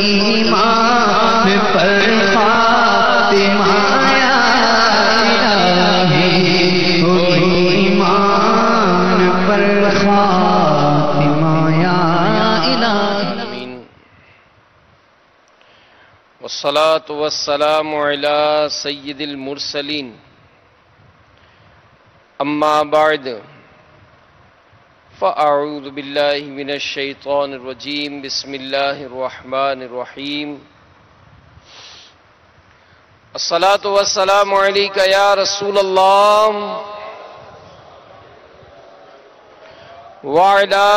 ایمان پر خاتمہ یا الہی، ہو ایمان پر خاتمہ یا الہی۔ والصلاة والسلام على سید المرسلین، اما بعد فاعوذ باللہ من الشیطان الرجیم، بسم اللہ الرحمن الرحیم۔ الصلاة والسلام علیک یا رسول اللہ وعلی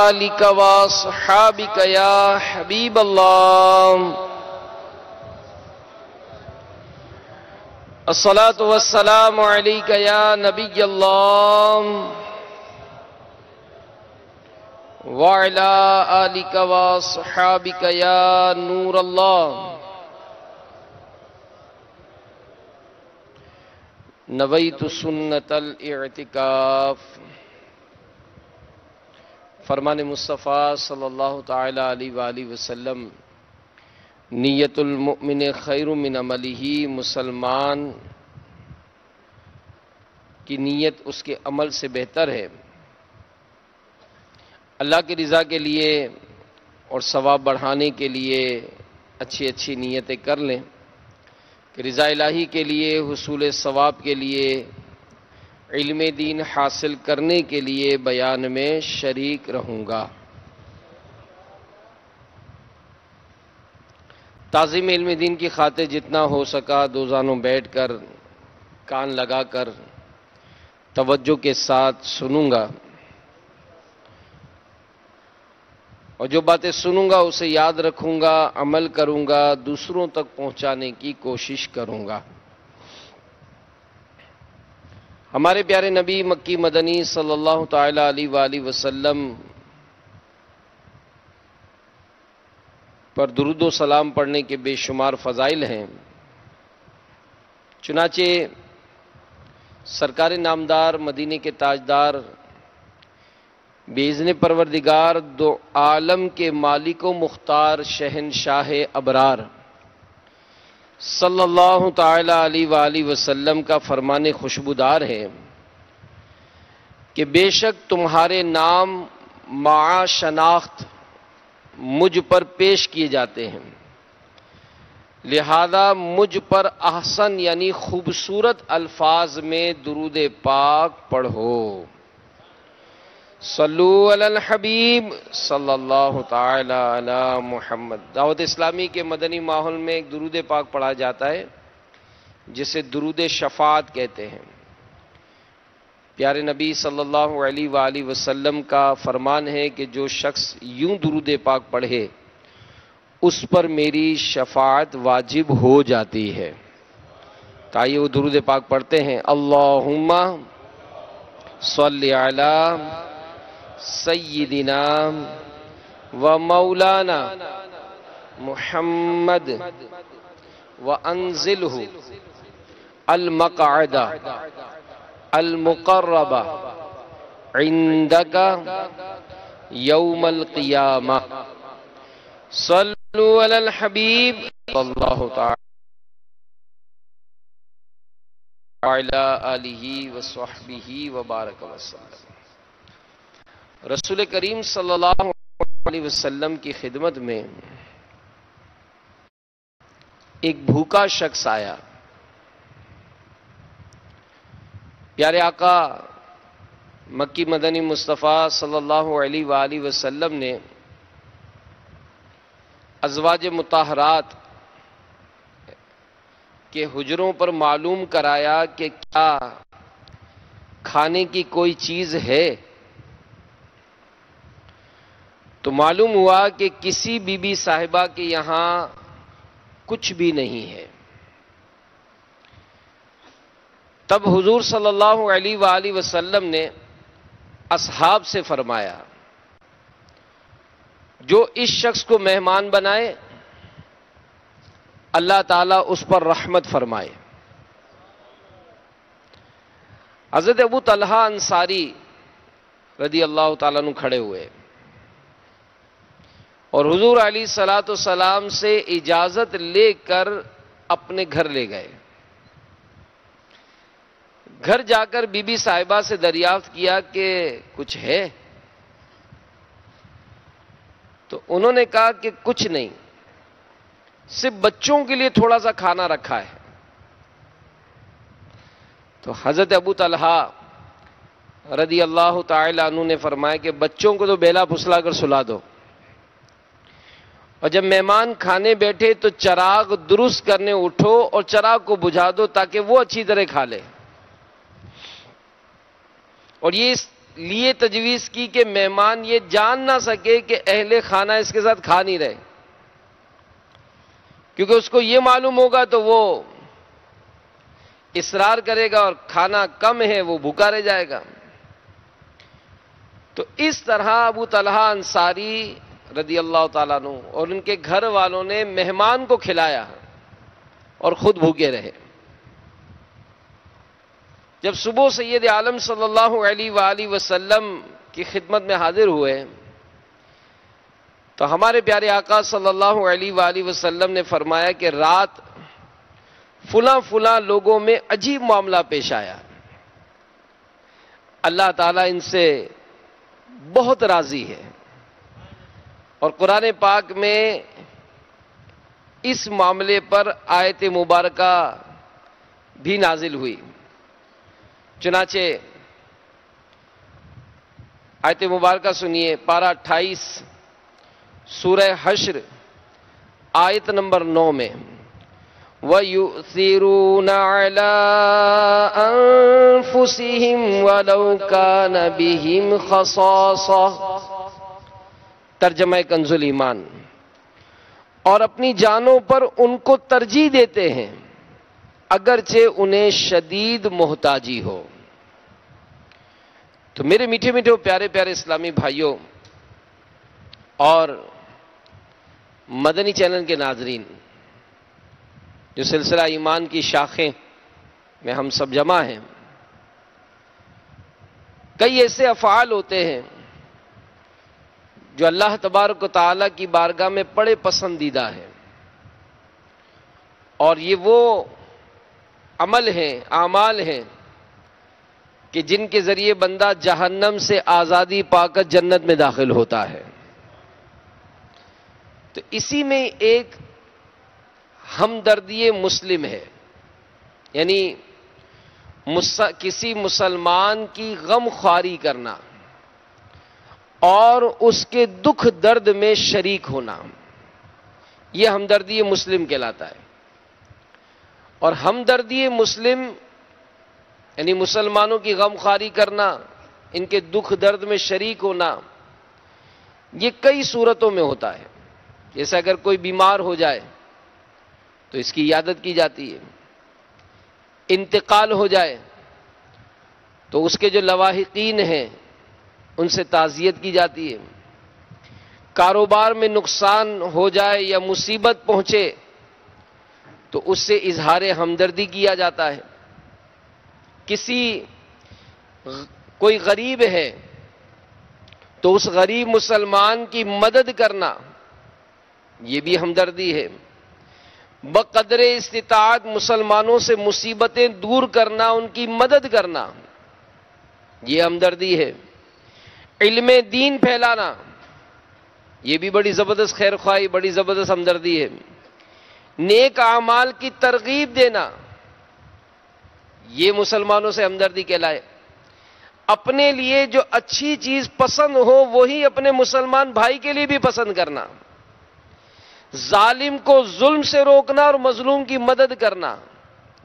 آلک واصحابک یا حبیب اللہ۔ الصلاة والسلام علیک یا نبی اللہ وعلی آلک واصحابک یا نور اللہ۔ نویت سنت الاعتکاف۔ فرمان مصطفیٰ صلی اللہ تعالی علیہ وآلہ وسلم، نیت المؤمن خیر من عملہ، مسلمان کی نیت اس کے عمل سے بہتر ہے۔ اللہ کی رضا کے لیے اور ثواب بڑھانے کے لیے اچھی اچھی نیتیں کر لیں کہ رضا الہی کے لیے، حصول ثواب کے لیے، علم دین حاصل کرنے کے لیے بیان میں شریک رہوں گا۔ تعظیم علم دین کی خاطر جتنا ہو سکا دوزانوں بیٹھ کر، کان لگا کر توجہ کے ساتھ سنوں گا، اور جو باتیں سنوں گا اسے یاد رکھوں گا، عمل کروں گا، دوسروں تک پہنچانے کی کوشش کروں گا۔ ہمارے پیارے نبی مکی مدنی صلی اللہ تعالی علیہ وآلہ وسلم پر درود و سلام پڑھنے کے بے شمار فضائل ہیں۔ چنانچہ سرکار نامدار، مدینے کے تاجدار، باذن پروردگار، دو عالم کے مالک و مختار، شہنشاہ ابرار صلی اللہ تعالی علیہ وآلہ وسلم کا فرمان خوشبودار ہے کہ بے شک تمہارے نام مع شناخت مجھ پر پیش کیے جاتے ہیں، لہذا مجھ پر احسن یعنی خوبصورت الفاظ میں درود پاک پڑھو۔ صلو علی الحبیب صلی اللہ تعالی علی محمد۔ دعوت اسلامی کے مدنی ماحول میں ایک درود پاک پڑھا جاتا ہے جسے درود شفاعت کہتے ہیں۔ پیارے نبی صلی اللہ علیہ وآلہ وسلم کا فرمان ہے کہ جو شخص یوں درود پاک پڑھے اس پر میری شفاعت واجب ہو جاتی ہے۔ تو آئیے وہ درود پاک پڑھتے ہیں۔ اللہم صلی علی سیدنا و مولانا محمد وانزلہ المقعد المقرب عندک یوم القیامہ۔ صلو علی الحبیب صلی اللہ تعالی آلہ وصحبہ وبارک وسلم۔ رسول کریم صلی اللہ علیہ وسلم کی خدمت میں ایک بھوکا شخص آیا۔ پیارے آقا مکی مدنی مصطفیٰ صلی اللہ علیہ وآلہ وسلم نے ازواج مطہرات کے حجروں پر معلوم کرایا کہ کیا کھانے کی کوئی چیز ہے، تو معلوم ہوا کہ کسی بی بی صاحبہ کے یہاں کچھ بھی نہیں ہے۔ تب حضور صلی اللہ علیہ وآلہ وسلم نے اصحاب سے فرمایا جو اس شخص کو مہمان بنائے اللہ تعالیٰ اس پر رحمت فرمائے۔ حضرت ابو طلحہ انصاری رضی اللہ تعالیٰ عنہ کھڑے ہوئے اور حضور علیہ الصلوۃ والسلام سے اجازت لے کر اپنے گھر لے گئے. گھر جا کر بی بی صاحبہ سے دریافت کیا کہ کچھ ہے؟ تو انہوں نے کہا کہ کچھ نہیں، صرف بچوں کے لیے تھوڑا سا کھانا رکھا ہے. تو حضرت ابو طلحہ رضی اللہ تعالی عنہ نے فرمایا کہ بچوں کو تو بیلا پھسلا کر سلا دو، اور جب مہمان کھانے بیٹھے تو چراغ درست کرنے اٹھو اور چراغ کو بجھا دو تاکہ وہ اچھی طرح کھا لے. اور یہ اس لیے تجویز کی کہ مہمان یہ جان نہ سکے کہ اہل کھانا اس کے ساتھ کھا نہیں رہے، کیونکہ اس کو یہ معلوم ہوگا تو وہ اصرار کرے گا اور کھانا کم ہے وہ بھوکا رہ جائے گا. تو اس طرح ابو طلحہ انصاری رضی اللہ تعالیٰ عنہ اور ان کے گھر والوں نے مہمان کو کھلایا اور خود بھوکے رہے. جب صبح سید عالم صلی اللہ علیہ وآلہ وسلم کی خدمت میں حاضر ہوئے تو ہمارے پیارے آقا صلی اللہ علیہ وآلہ وسلم نے فرمایا کہ رات فلاں فلاں لوگوں میں عجیب معاملہ پیش آیا، اللہ تعالیٰ ان سے بہت راضی ہے. اور قرآن پاک میں اس معاملے پر آیت مبارکہ بھی نازل ہوئی. چنانچہ آیت مبارکہ سنیے، پارہ 28 سورہ حشر آیت نمبر 9 میں وَيُؤْثِرُونَ عَلَىٰ أَنفُسِهِمْ وَلَوْ كَانَ بِهِمْ خَصَاصَةٌ. ترجمہ کنز الایمان، اور اپنی جانوں پر ان کو ترجیح دیتے ہیں اگرچہ انہیں شدید محتاجی ہو. تو میرے میٹھے میٹھے پیارے پیارے اسلامی بھائیوں اور مدنی چینل کے ناظرین، جو سلسلہ ایمان کی شاخیں میں ہم سب جمع ہیں، کئی ایسے افعال ہوتے ہیں جو اللہ تبارک و تعالیٰ کی بارگاہ میں بڑے پسندیدہ ہیں، اور یہ وہ عمل ہیں، اعمال ہیں کہ جن کے ذریعے بندہ جہنم سے آزادی پا کر جنت میں داخل ہوتا ہے. تو اسی میں ایک ہمدردی مسلم ہے، یعنی کسی مسلمان کی غم خواری کرنا اور اس کے دکھ درد میں شریک ہونا، یہ ہمدردی مسلم کہلاتا ہے. اور ہمدردی مسلم یعنی مسلمانوں کی غم خواری کرنا، ان کے دکھ درد میں شریک ہونا، یہ کئی صورتوں میں ہوتا ہے. جیسے اگر کوئی بیمار ہو جائے تو اس کی عیادت کی جاتی ہے، انتقال ہو جائے تو اس کے جو لواحقین ہیں ان سے تعزیت کی جاتی ہے، کاروبار میں نقصان ہو جائے یا مصیبت پہنچے تو اس سے اظہار ہمدردی کیا جاتا ہے. کوئی غریب ہے تو اس غریب مسلمان کی مدد کرنا، یہ بھی ہمدردی ہے. بقدر استطاعت مسلمانوں سے مصیبتیں دور کرنا، ان کی مدد کرنا، یہ ہمدردی ہے. علم دین پھیلانا، یہ بھی بڑی زبردست خیر خواہی، بڑی زبردست ہمدردی ہے. نیک اعمال کی ترغیب دینا، یہ مسلمانوں سے ہمدردی کہلائے. اپنے لیے جو اچھی چیز پسند ہو وہی اپنے مسلمان بھائی کے لیے بھی پسند کرنا. ظالم کو ظلم سے روکنا اور مظلوم کی مدد کرنا،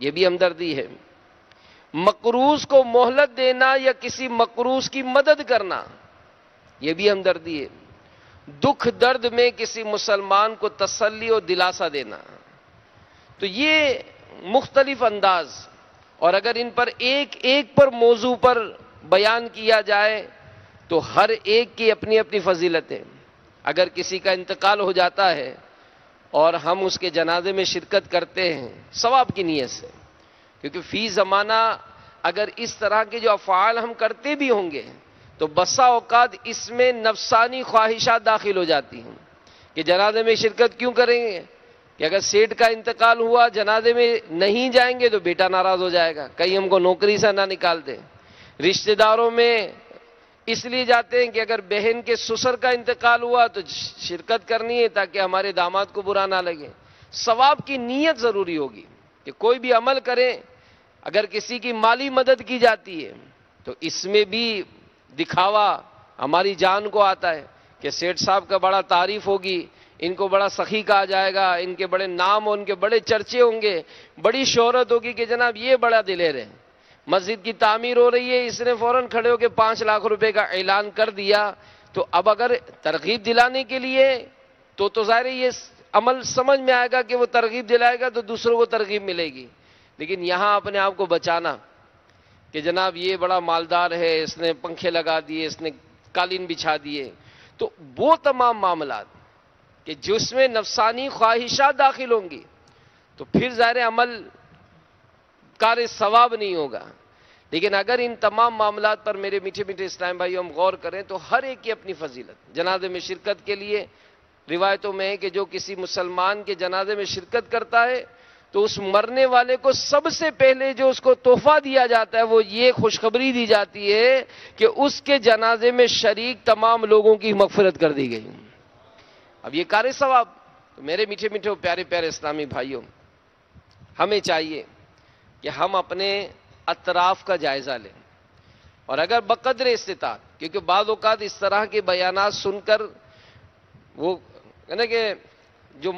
یہ بھی ہمدردی ہے. مقروض کو مہلت دینا یا کسی مقروض کی مدد کرنا، یہ بھی ہمدردی ہے. دکھ درد میں کسی مسلمان کو تسلی اور دلاسا دینا. تو یہ مختلف انداز، اور اگر ان پر ایک ایک پر موضوع پر بیان کیا جائے تو ہر ایک کی اپنی اپنی فضیلتیں. اگر کسی کا انتقال ہو جاتا ہے اور ہم اس کے جنازے میں شرکت کرتے ہیں ثواب کی نیت سے، کیونکہ فی زمانہ اگر اس طرح کے جو افعال ہم کرتے بھی ہوں گے تو بسا اوقات اس میں نفسانی خواہشات داخل ہو جاتی ہیں کہ جنازے میں شرکت کیوں کریں گے؟ کہ اگر سیٹ کا انتقال ہوا، جنازے میں نہیں جائیں گے تو بیٹا ناراض ہو جائے گا، کہیں ہم کو نوکری سے نہ نکال دیں۔ رشتہ داروں میں اس لیے جاتے ہیں کہ اگر بہن کے سسر کا انتقال ہوا تو شرکت کرنی ہے تاکہ ہمارے داماد کو برا نہ لگے۔ ثواب کی نیت ضروری ہوگی کہ کوئی بھی عمل کریں، اگر کسی کی مالی مدد کی جاتی ہے تو اس میں بھی دکھاوا ہماری جان کو آتا ہے کہ سیٹھ صاحب کا بڑا تعریف ہوگی، ان کو بڑا سخی کہا جائے گا، ان کے بڑے نام اور ان کے بڑے چرچے ہوں گے، بڑی شہرت ہوگی کہ جناب یہ بڑا دلیر ہے۔ مسجد کی تعمیر ہو رہی ہے، اس نے فوراً کھڑے ہو کے 5 لاکھ روپے کا اعلان کر دیا، تو اب اگر ترغیب دلانے کے لیے تو ظاہر ہے یہ عمل سمجھ میں آئے گا کہ وہ ترغیب دلائے گا تو دوسروں کو ترغیب ملے گی۔ لیکن یہاں اپنے آپ کو بچانا کہ جناب یہ بڑا مالدار ہے، اس نے پنکھے لگا دیے، اس نے قالین بچھا دیے، تو وہ تمام معاملات کہ جس میں نفسانی خواہشات داخل ہوں گی تو پھر ظاہر عمل کار ثواب نہیں ہوگا۔ لیکن اگر ان تمام معاملات پر میرے میٹھے میٹھے اسلام بھائی ہم غور کریں تو ہر ایک کی اپنی فضیلت۔ جنازے میں شرکت کے لیے روایتوں میں ہے کہ جو کسی مسلمان کے جنازے میں شرکت کرتا ہے تو اس مرنے والے کو سب سے پہلے جو اس کو تحفہ دیا جاتا ہے وہ یہ خوشخبری دی جاتی ہے کہ اس کے جنازے میں شریک تمام لوگوں کی مغفرت کر دی گئی۔ اب یہ کار ثواب، تو میرے میٹھے میٹھے پیارے پیارے اسلامی بھائیوں، ہمیں چاہیے کہ ہم اپنے اطراف کا جائزہ لیں، اور اگر بقدر استطاعت، کیونکہ بعض اوقات اس طرح کے بیانات سن کر وہ نا کہ جو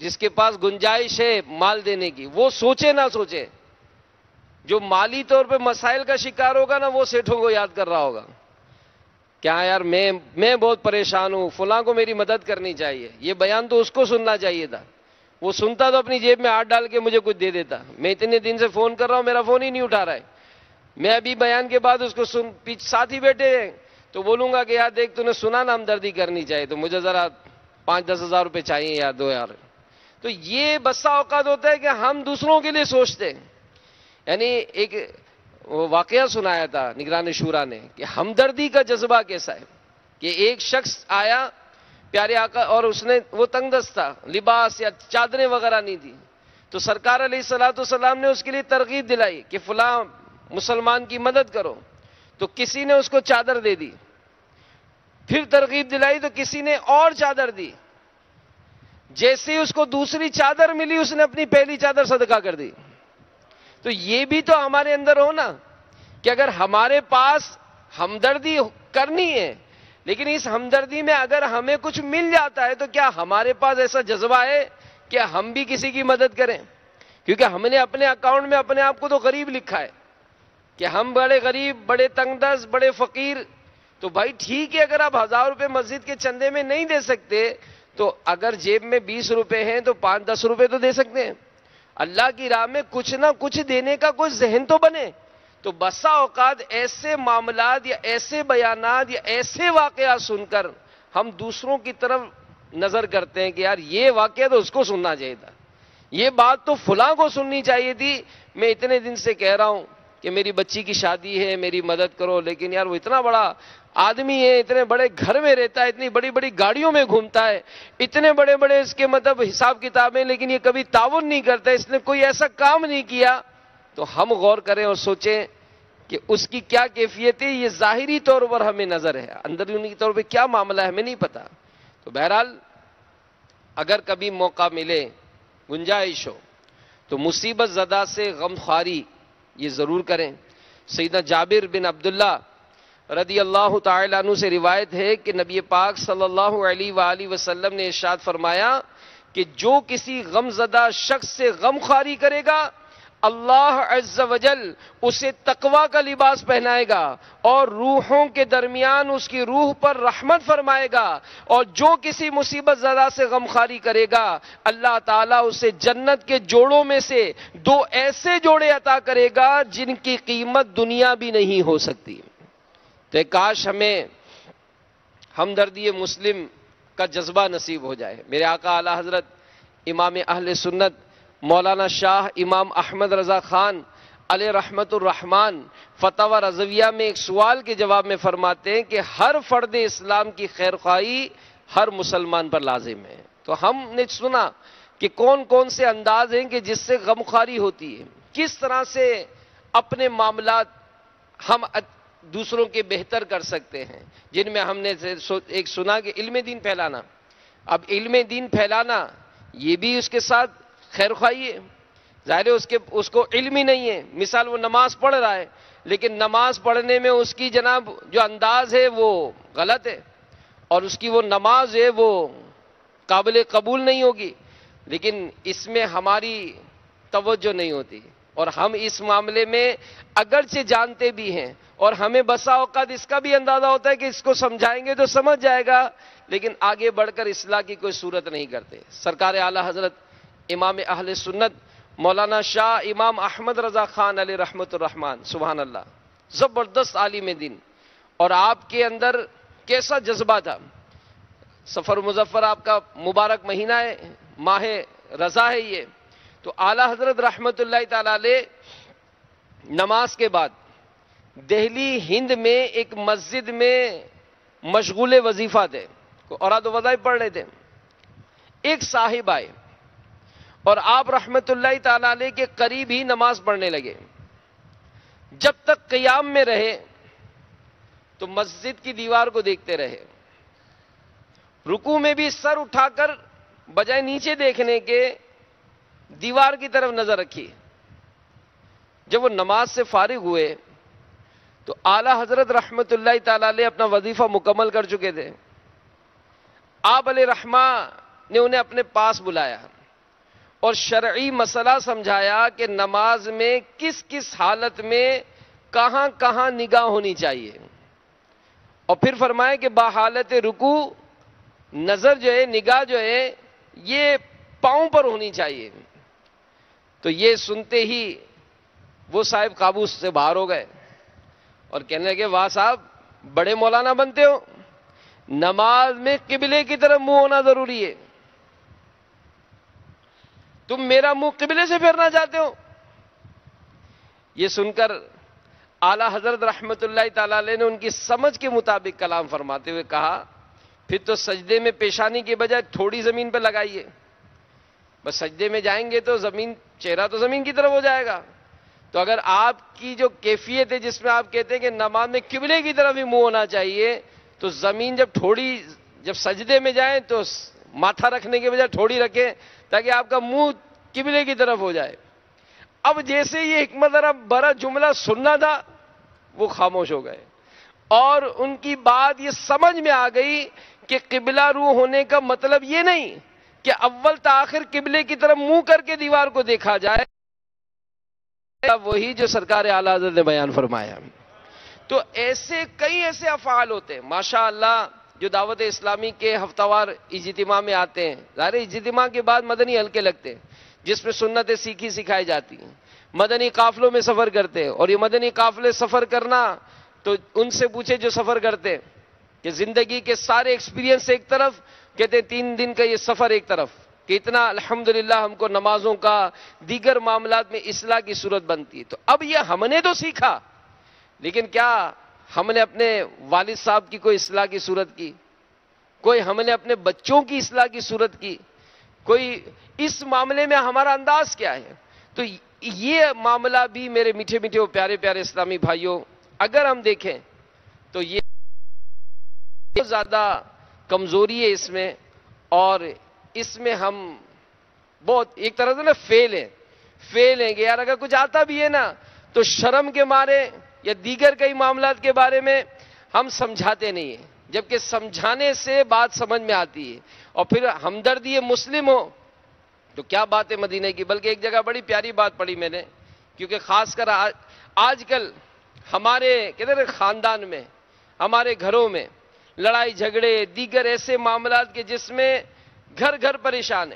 جس کے پاس گنجائش ہے مال دینے کی وہ سوچے نہ سوچے، جو مالی طور پہ مسائل کا شکار ہوگا نا وہ سیٹھوں کو یاد کر رہا ہوگا، کیا یار میں بہت پریشان ہوں، فلاں کو میری مدد کرنی چاہیے۔ یہ بیان تو اس کو سننا چاہیے تھا، وہ سنتا تو اپنی جیب میں ہاتھ ڈال کے مجھے کچھ دے دیتا۔ میں اتنے دن سے فون کر رہا ہوں، میرا فون ہی نہیں اٹھا رہا ہے، میں ابھی بیان کے بعد اس کو پیچھے ساتھ ہی بیٹھے ہیں تو بولوں گا کہ یار دیکھ تو نے سنا نا ہمدردی کرنی چاہیے، تو مجھے ذرا 5-10 ہزار روپے چاہیے یار، 2 یار۔ تو یہ بسا اوقات ہوتا ہے کہ ہم دوسروں کے لیے سوچتے ہیں۔ یعنی ایک واقعہ سنایا تھا نگران شورا نے کہ ہمدردی کا جذبہ کیسا ہے، کہ ایک شخص آیا پیارے آقا، اور اس نے وہ تنگ دست تھا، لباس یا چادریں وغیرہ نہیں تھی، تو سرکار علیہ الصلوۃ والسلام نے اس کے لیے ترغیب دلائی کہ فلاں مسلمان کی مدد کرو، تو کسی نے اس کو چادر دے دی، پھر ترغیب دلائی تو کسی نے اور چادر دی، جیسے ہی اس کو دوسری چادر ملی اس نے اپنی پہلی چادر صدقہ کر دی۔ تو یہ بھی تو ہمارے اندر ہو نا کہ اگر ہمارے پاس ہمدردی کرنی ہے، لیکن اس ہمدردی میں اگر ہمیں کچھ مل جاتا ہے تو کیا ہمارے پاس ایسا جذبہ ہے کہ ہم بھی کسی کی مدد کریں؟ کیونکہ ہم نے اپنے اکاؤنٹ میں اپنے آپ کو تو غریب لکھا ہے کہ ہم بڑے غریب، بڑے تنگ دست، بڑے فقیر۔ تو بھائی ٹھیک ہے، اگر آپ 1000 روپے مسجد کے چندے میں نہیں دے سکتے تو اگر جیب میں 20 روپے ہیں تو 5-10 روپے تو دے سکتے ہیں۔ اللہ کی راہ میں کچھ نہ کچھ دینے کا کوئی ذہن تو بنے۔ تو بسا اوقات ایسے معاملات یا ایسے بیانات یا ایسے واقعات سن کر ہم دوسروں کی طرف نظر کرتے ہیں کہ یار یہ واقعہ تو اس کو سننا چاہیے تھا، یہ بات تو فلاں کو سننی چاہیے تھی، میں اتنے دن سے کہہ رہا ہوں کہ میری بچی کی شادی ہے، میری مدد کرو، لیکن یار وہ اتنا بڑا آدمی ہے، اتنے بڑے گھر میں رہتا ہے، اتنی بڑی بڑی گاڑیوں میں گھومتا ہے، اتنے بڑے بڑے اس کے مطلب حساب کتابیں، لیکن یہ کبھی تعاون نہیں کرتا، اس نے کوئی ایسا کام نہیں کیا۔ تو ہم غور کریں اور سوچیں کہ اس کی کیا کیفیت ہے۔ یہ ظاہری طور پر ہمیں نظر ہے، اندرونی طور پہ کیا معاملہ ہے ہمیں نہیں پتا۔ تو بہرحال اگر کبھی موقع ملے، گنجائش ہو، تو مصیبت زدہ سے غم خواری یہ ضرور کریں۔ سیدنا جابر بن عبداللہ رضی اللہ تعالیٰ عنہ سے روایت ہے کہ نبی پاک صلی اللہ علیہ وآلہ وسلم نے ارشاد فرمایا کہ جو کسی غم زدہ شخص سے غم خواری کرے گا، اللہ عز و جل اسے تقوی کا لباس پہنائے گا اور روحوں کے درمیان اس کی روح پر رحمت فرمائے گا، اور جو کسی مصیبت زدہ سے غمخواری کرے گا اللہ تعالیٰ اسے جنت کے جوڑوں میں سے 2 ایسے جوڑے عطا کرے گا جن کی قیمت دنیا بھی نہیں ہو سکتی۔ تو کاش ہمیں ہمدردی مسلم کا جذبہ نصیب ہو جائے۔ میرے آقا اعلیٰ حضرت امام اہل سنت مولانا شاہ امام احمد رضا خان علیہ رحمت الرحمن فتاوی رضویہ میں ایک سوال کے جواب میں فرماتے ہیں کہ ہر فرد اسلام کی خیر خواہی ہر مسلمان پر لازم ہے۔ تو ہم نے سنا کہ کون کون سے انداز ہیں کہ جس سے غمخواری ہوتی ہے، کس طرح سے اپنے معاملات ہم دوسروں کے بہتر کر سکتے ہیں، جن میں ہم نے ایک سنا کہ علم دین پھیلانا۔ اب علم دین پھیلانا یہ بھی اس کے ساتھ خیر خواہی ہے، ظاہر ہے اس کو علم ہی نہیں ہے۔ مثال وہ نماز پڑھ رہا ہے لیکن نماز پڑھنے میں اس کی جناب جو انداز ہے وہ غلط ہے، اور اس کی وہ نماز ہے وہ قابل قبول نہیں ہوگی، لیکن اس میں ہماری توجہ نہیں ہوتی، اور ہم اس معاملے میں اگرچہ جانتے بھی ہیں، اور ہمیں بسا اوقات اس کا بھی اندازہ ہوتا ہے کہ اس کو سمجھائیں گے تو سمجھ جائے گا، لیکن آگے بڑھ کر اصلاح کی کوئی صورت نہیں کرتے۔ سرکار اعلی حضرت امام اہل سنت مولانا شاہ امام احمد رضا خان علیہ رحمت الرحمن، سبحان اللہ، زبردست عالم دین، اور آپ کے اندر کیسا جذبہ تھا۔ سفر مظفر آپ کا مبارک مہینہ ہے، ماہ رضا ہے یہ، تو اعلی حضرت رحمت اللہ تعالی علیہ نماز کے بعد دہلی ہند میں ایک مسجد میں مشغول وظیفہ تھے، اوراد و وظائف پڑھ رہے تھے۔ ایک صاحب آئے اور آپ رحمت اللہ تعالی علیہ کے قریب ہی نماز پڑھنے لگے۔ جب تک قیام میں رہے تو مسجد کی دیوار کو دیکھتے رہے، رکوع میں بھی سر اٹھا کر بجائے نیچے دیکھنے کے دیوار کی طرف نظر رکھی۔ جب وہ نماز سے فارغ ہوئے تو اعلی حضرت رحمت اللہ تعالی علیہ اپنا وظیفہ مکمل کر چکے تھے۔ آپ علیہ رحمہ نے انہیں اپنے پاس بلایا اور شرعی مسئلہ سمجھایا کہ نماز میں کس کس حالت میں کہاں کہاں نگاہ ہونی چاہیے، اور پھر فرمایا کہ بحالت رکوع نظر جو ہے، نگاہ جو ہے، یہ پاؤں پر ہونی چاہیے۔ تو یہ سنتے ہی وہ صاحب قابو سے باہر ہو گئے اور کہنے لگے، واہ صاحب بڑے مولانا بنتے ہو، نماز میں قبلے کی طرف منہ ہونا ضروری ہے، تم میرا منہ قبلے سے پھیرنا چاہتے ہو۔ یہ سن کر اعلی حضرت رحمت اللہ تعالی علیہ نے ان کی سمجھ کے مطابق کلام فرماتے ہوئے کہا، پھر تو سجدے میں پیشانی کے بجائے تھوڑی زمین پہ لگائیے، بس سجدے میں جائیں گے تو چہرہ تو زمین کی طرف ہو جائے گا۔ تو اگر آپ کی جو کیفیت ہے جس میں آپ کہتے ہیں کہ نماز میں قبلے کی طرف ہی منہ ہونا چاہیے، تو زمین جب سجدے میں جائیں تو ماتھا رکھنے کے بجائے تھوڑی رکھیں تاکہ آپ کا منہ قبلے کی طرف ہو جائے۔ اب جیسے یہ حکمت بڑا جملہ سننا تھا وہ خاموش ہو گئے، اور ان کی بات یہ سمجھ میں آ گئی کہ قبلہ رو ہونے کا مطلب یہ نہیں کہ اول تاخر قبلے کی طرف منہ کر کے دیوار کو دیکھا جائے، وہی جو سرکار اعلی حضرت نے بیان فرمایا۔ تو کئی ایسے افعال ہوتے ہیں ماشاء اللہ جو دعوت اسلامی کے ہفتہ وار اجتماع میں آتے ہیں۔ ظاہر اجتماع کے بعد مدنی حلقے لگتے ہیں جس میں سنتیں سیکھی سکھائی جاتی ہیں، مدنی قافلوں میں سفر کرتے ہیں، اور یہ مدنی قافلے سفر کرنا تو ان سے پوچھے جو سفر کرتے ہیں کہ زندگی کے سارے ایکسپیرینس ایک طرف، کہتے ہیں 3 دن کا یہ سفر ایک طرف، کہ اتنا الحمدللہ ہم کو نمازوں کا دیگر معاملات میں اصلاح کی صورت بنتی ہے۔ تو اب یہ ہم نے تو سیکھا، لیکن کیا ہم نے اپنے والد صاحب کی کوئی اصلاح کی صورت کی؟ کوئی ہم نے اپنے بچوں کی اصلاح کی صورت کی؟ کوئی اس معاملے میں ہمارا انداز کیا ہے؟ تو یہ معاملہ بھی میرے میٹھے میٹھے اور پیارے پیارے اسلامی بھائیوں اگر ہم دیکھیں تو یہ بہت زیادہ کمزوری ہے اس میں، اور اس میں ہم بہت ایک طرح سے فیل ہیں کہ یار اگر کچھ آتا بھی ہے نا تو شرم کے مارے یا دیگر کئی معاملات کے بارے میں ہم سمجھاتے نہیں ہیں، جبکہ سمجھانے سے بات سمجھ میں آتی ہے، اور پھر ہمدردی مسلم ہو تو کیا بات ہے مدینہ کی۔ بلکہ ایک جگہ بڑی پیاری بات پڑھی میں نے، کیونکہ خاص کر آج کل ہمارے کہتے ہیں خاندان میں، ہمارے گھروں میں لڑائی جھگڑے دیگر ایسے معاملات کے جس میں گھر گھر پریشان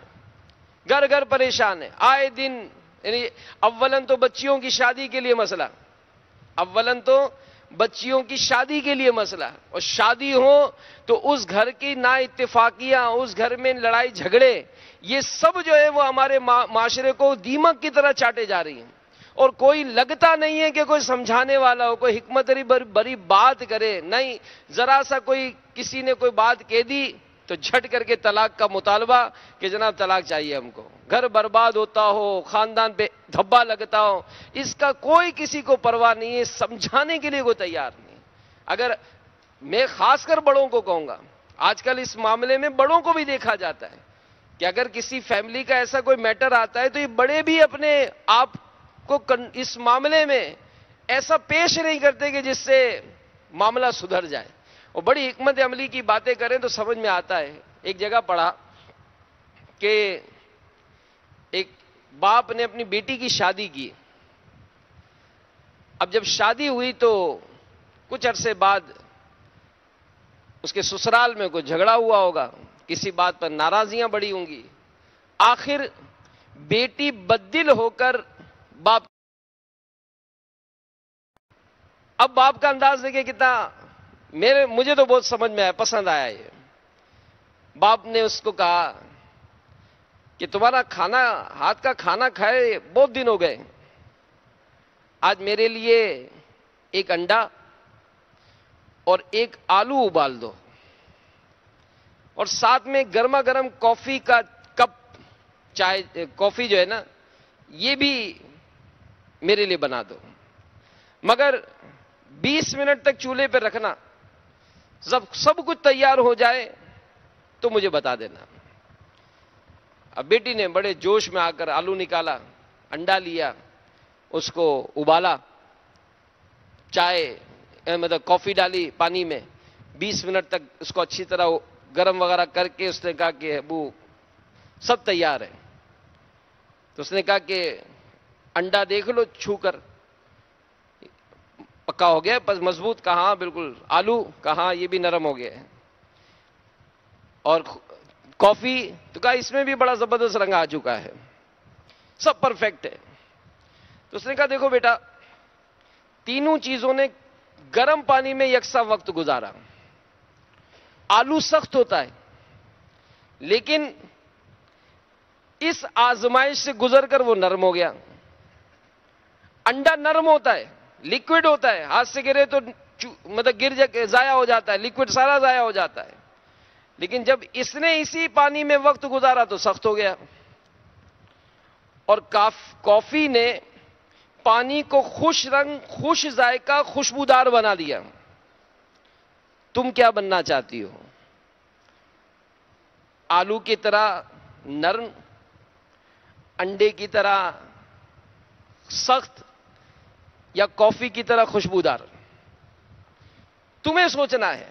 ہے آئے دن، یعنی اولن تو بچیوں کی شادی کے لیے مسئلہ، اور شادی ہو تو اس گھر کی نا اتفاقیاں، اس گھر میں لڑائی جھگڑے، یہ سب جو ہے وہ ہمارے معاشرے کو دیمک کی طرح چاٹے جا رہی ہیں، اور کوئی لگتا نہیں ہے کہ کوئی سمجھانے والا ہو، کوئی حکمت بری بات کرے، نہیں ذرا سا کسی نے کوئی بات کہہ دی تو جھٹ کر کے طلاق کا مطالبہ کہ جناب طلاق چاہیے ہم کو، گھر برباد ہوتا ہو، خاندان پہ دھبا لگتا ہو، اس کا کوئی کسی کو پرواہ نہیں ہے، سمجھانے کے لیے کوئی تیار نہیں۔ اگر میں خاص کر بڑوں کو کہوں گا، آج کل اس معاملے میں بڑوں کو بھی دیکھا جاتا ہے کہ اگر کسی فیملی کا ایسا کوئی میٹر آتا ہے تو یہ بڑے بھی اپنے آپ کو اس معاملے میں ایسا پیش نہیں کرتے کہ جس سے معاملہ سدھر جائے، اور بڑی حکمت عملی کی باتیں کریں تو سمجھ میں آتا ہے۔ ایک جگہ پڑھا کہ ایک باپ نے اپنی بیٹی کی شادی کی، اب جب شادی ہوئی تو کچھ عرصے بعد اس کے سسرال میں کوئی جھگڑا ہوا ہوگا، کسی بات پر ناراضیاں بڑی ہوں گی، آخر بیٹی بددل ہو کر باپ، اب باپ کا انداز دیکھیں کتنا، مجھے تو بہت سمجھ میں آیا، پسند آیا یہ۔ باپ نے اس کو کہا کہ تمہارا کھانا، ہاتھ کا کھانا کھائے بہت دن ہو گئے، آج میرے لیے ایک انڈا اور ایک آلو ابال دو، اور ساتھ میں گرما گرم کافی کا کپ، چائے کافی جو ہے نا یہ بھی میرے لیے بنا دو، مگر 20 منٹ تک چولہے پہ رکھنا، جب سب کچھ تیار ہو جائے تو مجھے بتا دینا۔ اب بیٹی نے بڑے جوش میں آ کر آلو نکالا، انڈا لیا، اس کو ابالا، چائے مطلب کافی ڈالی پانی میں، 20 منٹ تک اس کو اچھی طرح گرم وغیرہ کر کے اس نے کہا کہ ابو سب تیار ہے۔ تو اس نے کہا کہ انڈا دیکھ لو چھو کر، پکا ہو گیا، بس مضبوط، کہاں بالکل، آلو کہاں یہ بھی نرم ہو گیا ہے، اور کافی تو کہا اس میں بھی بڑا زبردست رنگ آ چکا ہے، سب پرفیکٹ ہے۔ تو اس نے کہا دیکھو بیٹا، تینوں چیزوں نے گرم پانی میں یکساں وقت گزارا، آلو سخت ہوتا ہے لیکن اس آزمائش سے گزر کر وہ نرم ہو گیا، انڈا نرم ہوتا ہے، لیکوڈ ہوتا ہے، ہاتھ سے گرے تو مطلب ضائع ہو جاتا ہے، لیکوڈ سارا ضائع ہو جاتا ہے، لیکن جب اس نے اسی پانی میں وقت گزارا تو سخت ہو گیا، اور کافی نے پانی کو خوش رنگ، خوش ذائقہ، خوشبودار بنا دیا۔ تم کیا بننا چاہتی ہو؟ آلو کی طرح نرم، انڈے کی طرح سخت، یا کافی کی طرح خوشبودار؟ تمہیں سوچنا ہے،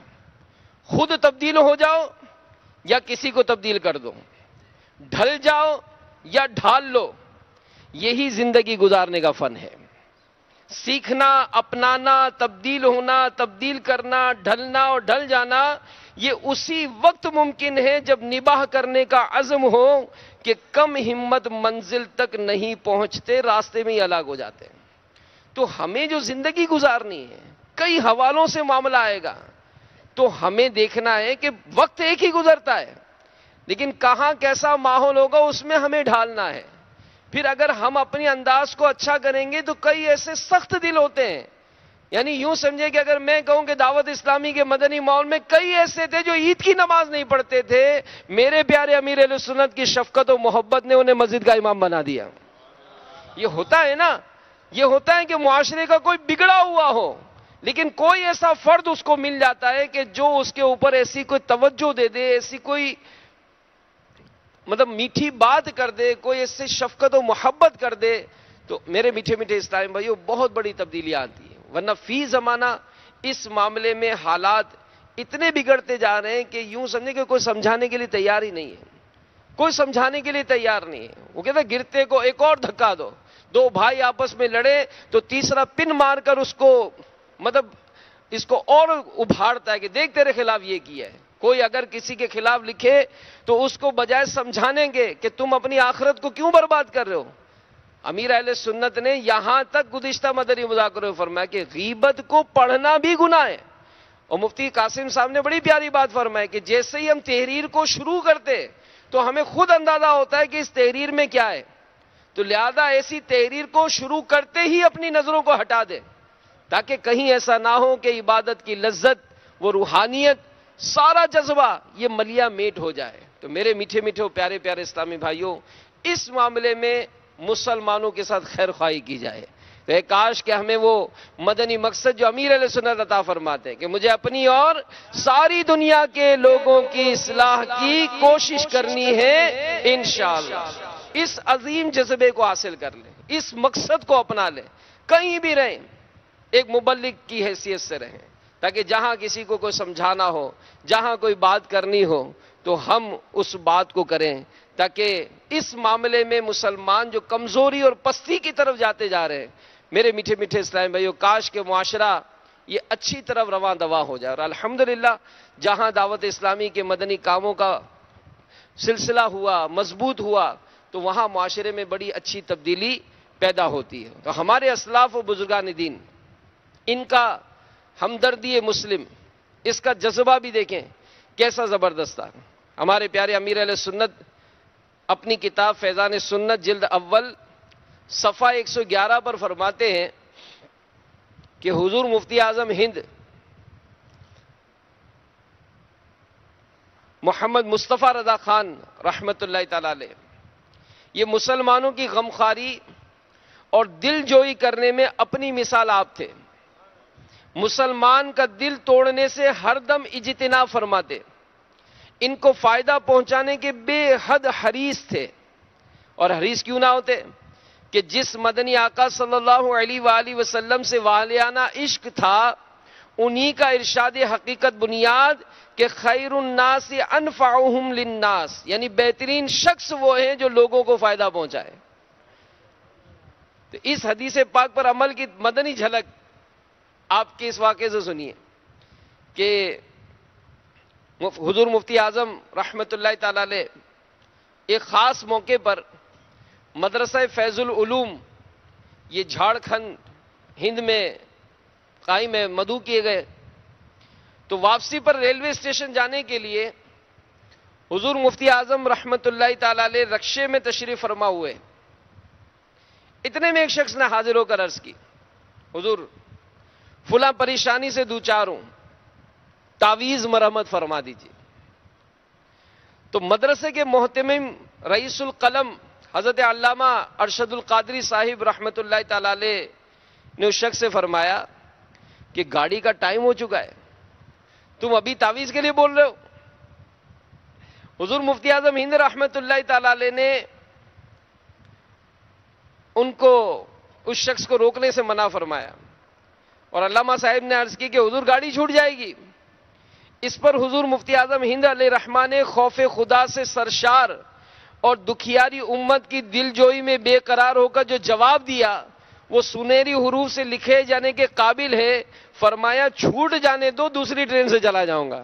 خود تبدیل ہو جاؤ یا کسی کو تبدیل کر دو، ڈھل جاؤ یا ڈھال لو، یہی زندگی گزارنے کا فن ہے۔ سیکھنا، اپنانا، تبدیل ہونا، تبدیل کرنا، ڈھلنا اور ڈھل جانا، یہ اسی وقت ممکن ہے جب نباہ کرنے کا عزم ہو کہ کم ہمت منزل تک نہیں پہنچتے، راستے میں ہی ہلاک ہو جاتے ہیں۔ تو ہمیں جو زندگی گزارنی ہے، کئی حوالوں سے معاملہ آئے گا، تو ہمیں دیکھنا ہے کہ وقت ایک ہی گزرتا ہے، لیکن کہاں کیسا ماحول ہوگا اس میں ہمیں ڈھالنا ہے۔ پھر اگر ہم اپنے انداز کو اچھا کریں گے تو کئی ایسے سخت دل ہوتے ہیں، یعنی یوں سمجھے کہ اگر میں کہوں کہ دعوت اسلامی کے مدنی ماحول میں کئی ایسے تھے جو عید کی نماز نہیں پڑھتے تھے، میرے پیارے امیر اہل سنت کی شفقت و محبت نے انہیں مسجد کا امام بنا دیا۔ یہ ہوتا ہے نا، یہ ہوتا ہے کہ معاشرے کا کوئی بگڑا ہوا ہو لیکن کوئی ایسا فرد اس کو مل جاتا ہے کہ جو اس کے اوپر ایسی کوئی توجہ دے دے، ایسی کوئی مطلب میٹھی بات کر دے، کوئی ایسے شفقت و محبت کر دے، تو میرے میٹھے میٹھے اسلامی بھائیوں بہت بڑی تبدیلیاں آتی ہیں۔ ورنہ فی زمانہ اس معاملے میں حالات اتنے بگڑتے جا رہے ہیں کہ یوں سمجھے کہ کوئی سمجھانے کے لیے تیار ہی نہیں ہے، کوئی سمجھانے کے لیے تیار نہیں ہے۔ وہ کہتے ہیں گرتے کو ایک اور دھکا دو، دو بھائی آپس میں لڑے تو تیسرا پن مار کر اس کو مطلب اس کو اور ابھارتا ہے کہ دیکھ تیرے خلاف یہ کیا ہے۔ کوئی اگر کسی کے خلاف لکھے تو اس کو بجائے سمجھانے کے کہ تم اپنی آخرت کو کیوں برباد کر رہے ہو، امیر اہل سنت نے یہاں تک گزشتہ مدنی مذاکروں میں فرمایا کہ غیبت کو پڑھنا بھی گناہ ہے۔ اور مفتی قاسم صاحب نے بڑی پیاری بات فرمائی کہ جیسے ہی ہم تحریر کو شروع کرتے تو ہمیں خود اندازہ ہوتا ہے کہ اس تحریر میں کیا ہے، تو لہذا ایسی تحریر کو شروع کرتے ہی اپنی نظروں کو ہٹا دے، تاکہ کہیں ایسا نہ ہو کہ عبادت کی لذت، وہ روحانیت سارا جذبہ یہ ملیا میٹ ہو جائے. تو میرے میٹھے میٹھے پیارے پیارے اسلامی بھائیوں، اس معاملے میں مسلمانوں کے ساتھ خیر خواہی کی جائے. تو کاش کہ ہمیں وہ مدنی مقصد جو امیر علیہ سنت عطا فرماتے ہیں کہ مجھے اپنی اور ساری دنیا کے لوگوں کی اصلاح کی کوشش کرنی ہے، انشاءاللہ اس عظیم جذبے کو حاصل کر لیں، اس مقصد کو اپنا لیں. کہیں بھی رہیں ایک مبلغ کی حیثیت سے رہیں، تاکہ جہاں کسی کو کوئی سمجھانا ہو، جہاں کوئی بات کرنی ہو تو ہم اس بات کو کریں، تاکہ اس معاملے میں مسلمان جو کمزوری اور پستی کی طرف جاتے جا رہے ہیں، میرے میٹھے میٹھے اسلام بھائیو، کاش کہ معاشرہ یہ اچھی طرف رواں دواں ہو جائے. اور الحمدللہ جہاں دعوت اسلامی کے مدنی کاموں کا سلسلہ ہوا، مضبوط ہوا، تو وہاں معاشرے میں بڑی اچھی تبدیلی پیدا ہوتی ہے. تو ہمارے اسلاف و بزرگان دین، ان کا ہمدردی مسلم، اس کا جذبہ بھی دیکھیں کیسا زبردست تھا. ہمارے پیارے امیر علیہ سنت اپنی کتاب فیضان سنت جلد اول صفحہ 111 پر فرماتے ہیں کہ حضور مفتی اعظم ہند محمد مصطفیٰ رضا خان رحمت اللہ تعالی علیہ یہ مسلمانوں کی غمخواری اور دل جوئی کرنے میں اپنی مثال آپ تھے. مسلمان کا دل توڑنے سے ہر دم اجتناب فرماتے، ان کو فائدہ پہنچانے کے بے حد حریص تھے. اور حریص کیوں نہ ہوتے کہ جس مدنی آقا صلی اللہ علیہ وآلہ وسلم سے والیانہ عشق تھا، انہی کا ارشاد حقیقت بنیاد کہ خیر الناس انفعہم للناس، یعنی بہترین شخص وہ ہیں جو لوگوں کو فائدہ پہنچائے. تو اس حدیث پاک پر عمل کی مدنی جھلک آپ کے اس واقعے سے سنیے کہ حضور مفتی اعظم رحمت اللہ تعالی علیہ ایک خاص موقع پر مدرسہ فیض العلوم یہ جھارکھنڈ ہند میں قائم ہے، مدعو کیے گئے. تو واپسی پر ریلوے اسٹیشن جانے کے لیے حضور مفتی اعظم رحمت اللہ تعالی علیہ رکشے میں تشریف فرما ہوئے. اتنے میں ایک شخص نے حاضر ہو کر عرض کی، حضور فلاں پریشانی سے دوچار ہوں، تعویذ مرحمت فرما دیجیے. تو مدرسے کے محتمم رئیس القلم حضرت علامہ ارشد القادری صاحب رحمت اللہ تعالی علیہ نے اس شخص سے فرمایا کہ گاڑی کا ٹائم ہو چکا ہے، تم ابھی تعویذ کے لیے بول رہے ہو؟ حضور مفتی اعظم ہند رحمت اللہ تعالی علیہ نے ان کو اس شخص کو روکنے سے منع فرمایا، اور علامہ صاحب نے عرض کی کہ حضور گاڑی چھوٹ جائے گی. اس پر حضور مفتی اعظم ہند علیہ رحمہ نے خوف خدا سے سرشار اور دکھیاری امت کی دل جوئی میں بے قرار ہو کر جو جواب دیا وہ سنہری حروف سے لکھے جانے کے قابل ہے. فرمایا چھوٹ جانے دو، دوسری ٹرین سے چلا جاؤں گا.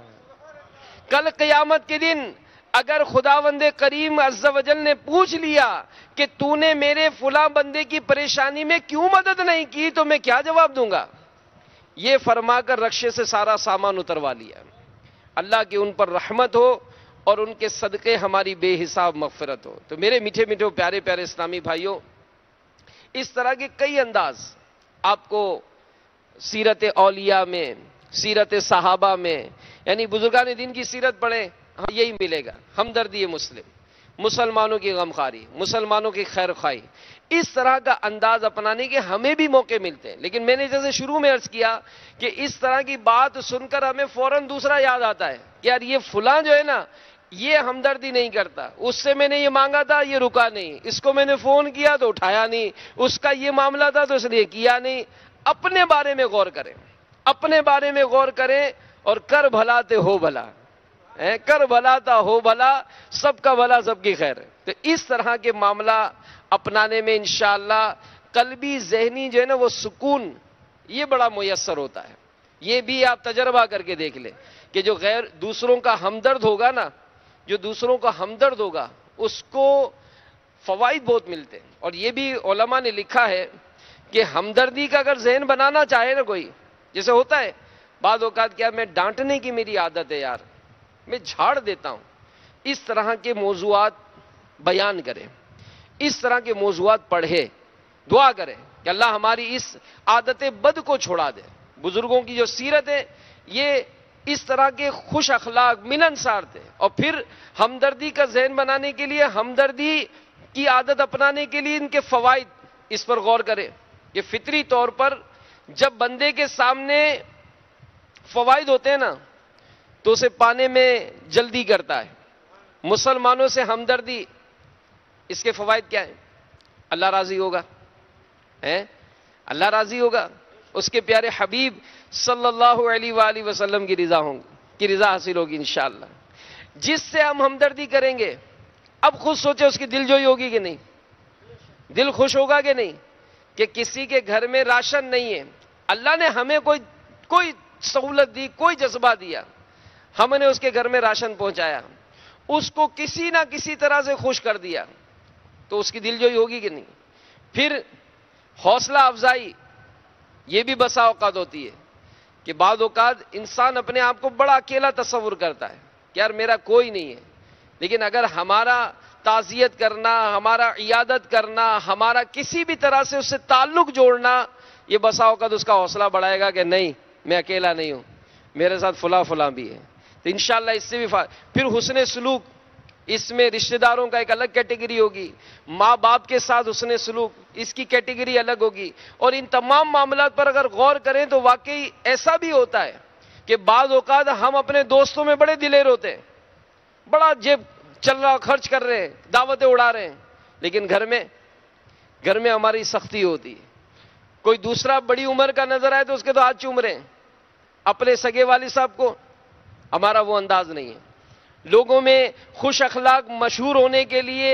کل قیامت کے دن اگر خداوند کریم عز و جل نے پوچھ لیا کہ تو نے میرے فلاں بندے کی پریشانی میں کیوں مدد نہیں کی تو میں کیا جواب دوں گا؟ یہ فرما کر رکشے سے سارا سامان اتروا لیا. اللہ کی ان پر رحمت ہو اور ان کے صدقے ہماری بے حساب مغفرت ہو. تو میرے میٹھے میٹھے پیارے پیارے اسلامی بھائیوں، اس طرح کے کئی انداز آپ کو سیرت اولیاء میں، سیرت صحابہ میں، یعنی بزرگان دین کی سیرت پڑھیں، یہی ملے گا. ہمدردی مسلم، مسلمانوں کی غمخواری، مسلمانوں کی خیر خواہی، اس طرح کا انداز اپنانے کے ہمیں بھی موقع ملتے ہیں. لیکن میں نے جیسے شروع میں عرض کیا کہ اس طرح کی بات سن کر ہمیں فوراً دوسرا یاد آتا ہے کہ یار یہ فلاں جو ہے نا یہ ہمدردی نہیں کرتا، اس سے میں نے یہ مانگا تھا یہ رکا نہیں، اس کو میں نے فون کیا تو اٹھایا نہیں، اس کا یہ معاملہ تھا تو اس نے کیا نہیں. اپنے بارے میں غور کریں، اپنے بارے میں غور کریں اور کر بھلا تے ہو بھلا، کر بھلا تا ہو بھلا، سب کا بھلا سب کی خیر ہے. تو اس طرح کے معاملہ اپنانے میں انشاءاللہ قلبی ذہنی جو ہے نا وہ سکون یہ بڑا میسر ہوتا ہے. یہ بھی آپ تجربہ کر کے دیکھ لیں کہ جو غیر دوسروں کا ہمدرد ہوگا نا، جو دوسروں کا ہمدرد ہوگا اس کو فوائد بہت ملتے ہیں. اور یہ بھی علماء نے لکھا ہے کہ ہمدردی کا اگر ذہن بنانا چاہے نا کوئی، جیسے ہوتا ہے بعض اوقات کیا میں ڈانٹنے کی میری عادت ہے یار، میں جھاڑ دیتا ہوں، اس طرح کے موضوعات بیان کریں، اس طرح کے موضوعات پڑھے، دعا کریں کہ اللہ ہماری اس عادت بد کو چھوڑا دے. بزرگوں کی جو سیرت ہے یہ اس طرح کے خوش اخلاق ملنسار تھے. اور پھر ہمدردی کا ذہن بنانے کے لیے، ہمدردی کی عادت اپنانے کے لیے ان کے فوائد، اس پر غور کریں کہ فطری طور پر جب بندے کے سامنے فوائد ہوتے ہیں نا تو اسے پانے میں جلدی کرتا ہے. مسلمانوں سے ہمدردی، اس کے فوائد کیا ہیں؟ اللہ راضی ہوگا، اللہ راضی ہوگا، اس کے پیارے حبیب صلی اللہ علیہ وآلہ وسلم کی رضا حاصل ہوگی انشاءاللہ. جس سے ہم ہمدردی کریں گے، اب خود سوچے اس کی دل جوئی ہوگی کہ نہیں؟ دل خوش ہوگا کہ نہیں؟ کہ کسی کے گھر میں راشن نہیں ہے، اللہ نے ہمیں کوئی سہولت دی، کوئی جذبہ دیا، ہم نے اس کے گھر میں راشن پہنچایا، اس کو کسی نہ کسی طرح سے خوش کر دیا، تو اس کی دل جوئی ہوگی کہ نہیں؟ پھر حوصلہ افزائی، یہ بھی بسا اوقات ہوتی ہے کہ بعض اوقات انسان اپنے آپ کو بڑا اکیلا تصور کرتا ہے کہ یار میرا کوئی نہیں ہے. لیکن اگر ہمارا تعزیت کرنا، ہمارا عیادت کرنا، ہمارا کسی بھی طرح سے اس سے تعلق جوڑنا، یہ بسا اوقات اس کا حوصلہ بڑھائے گا کہ نہیں، میں اکیلا نہیں ہوں، میرے ساتھ فلاں بھی ہے. تو انشاءاللہ اس سے بھی پھر حسن سلوک، اس میں رشتہ داروں کا ایک الگ کیٹیگری ہوگی، ماں باپ کے ساتھ حسن سلوک، اس کی کیٹیگری الگ ہوگی. اور ان تمام معاملات پر اگر غور کریں تو واقعی ایسا بھی ہوتا ہے کہ بعض اوقات ہم اپنے دوستوں میں بڑے دلیر ہوتے ہیں، بڑا جیب چل رہا، خرچ کر رہے ہیں، دعوتیں اڑا رہے ہیں، لیکن گھر میں ہماری سختی ہوتی ہے. کوئی دوسرا بڑی عمر کا نظر آئے تو اس کے تو ہاتھ چوم رہے ہیں، اپنے سگے والد صاحب کو ہمارا وہ انداز نہیں ہے. لوگوں میں خوش اخلاق مشہور ہونے کے لیے